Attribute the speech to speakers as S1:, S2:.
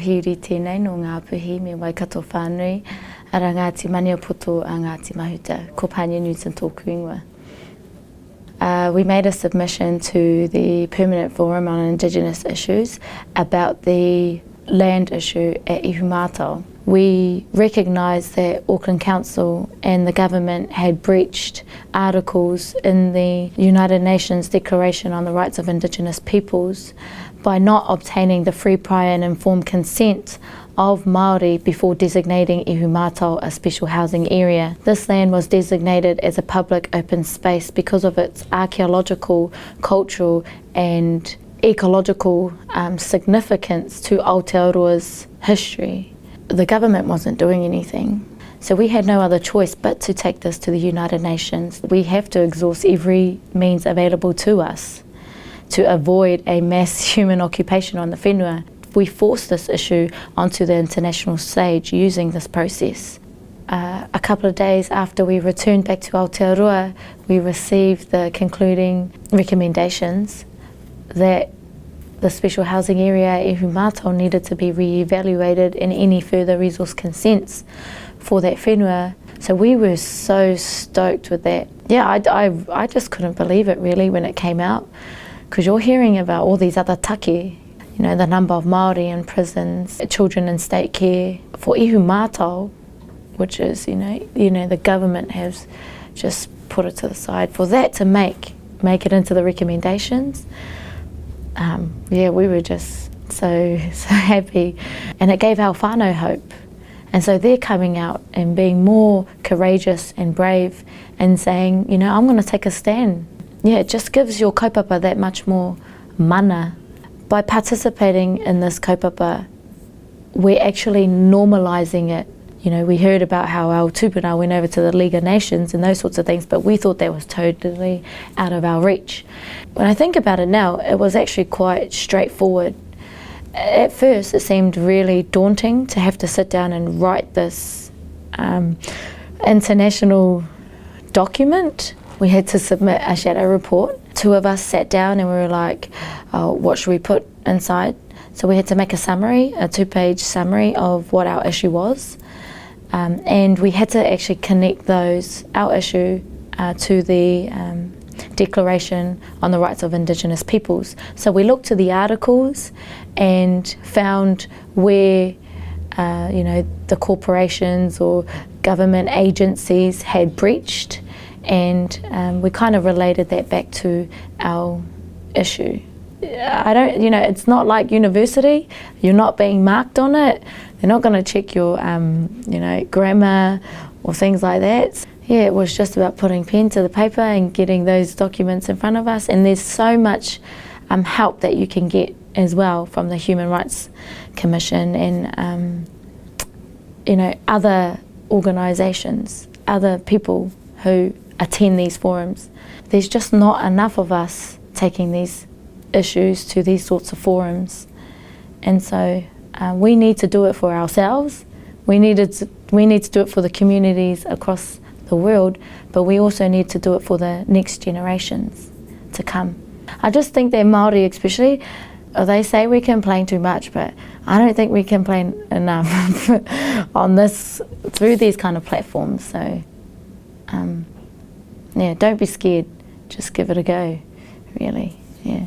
S1: Hiri tēnei no ngā puhi me Waikato whānui, ara Ngāti Maniapoto a Ngāti Mahuta, ko Pania Newton tōku ingoa. We made a submission to the Permanent Forum on Indigenous Issues about the land issue at Ihumātao. We recognised that Auckland Council and the government had breached articles in the United Nations Declaration on the Rights of Indigenous Peoples by not obtaining the free, prior and informed consent of Māori before designating Ihumātao a special housing area. This land was designated as a public open space because of its archaeological, cultural and ecological significance to Aotearoa's history. The government wasn't doing anything, so we had no other choice but to take this to the United Nations. We have to exhaust every means available to us to avoid a mass human occupation on the whenua. We forced this issue onto the international stage using this process. A couple of days after we returned back to Aotearoa, we received the concluding recommendations that the special housing area at Ihumātao needed to be re-evaluated and any further resource consents for that whenua. So we were so stoked with that. Yeah, I just couldn't believe it really when it came out, because you're hearing about all these other take, you know, the number of Māori in prisons, children in state care. For Ihumātao, which is, you know, the government has just put it to the side. For that to make it into the recommendations, yeah, we were just so happy, and it gave our whānau hope. And so they're coming out and being more courageous and brave and saying, you know, I'm going to take a stand. Yeah, it just gives your kaupapa that much more mana. By participating in this kaupapa, we're actually normalising it. You know, we heard about how our tūpuna went over to the League of Nations and those sorts of things, but we thought that was totally out of our reach. When I think about it now, it was actually quite straightforward. At first, it seemed really daunting to have to sit down and write this international document. We had to submit a shadow report. Two of us sat down and we were like, oh, what should we put inside? So we had to make a summary, a 2-page summary of what our issue was. And we had to actually connect our issue to the Declaration on the Rights of Indigenous Peoples. So we looked to the articles and found where, you know, the corporations or government agencies had breached, and we kind of related that back to our issue. You know, it's not like university. You're not being marked on it. They're not going to check your, you know, grammar or things like that. Yeah, it was just about putting pen to the paper and getting those documents in front of us. And there's so much help that you can get as well from the Human Rights Commission and, you know, other organisations, other people who attend these forums. There's just not enough of us taking these issues to these sorts of forums, and so we need to do it for ourselves. We need to do it for the communities across the world, but we also need to do it for the next generations to come. I just think that Māori especially, they say we complain too much, but I don't think we complain enough on this, through these kind of platforms. So yeah, don't be scared, just give it a go, really, yeah.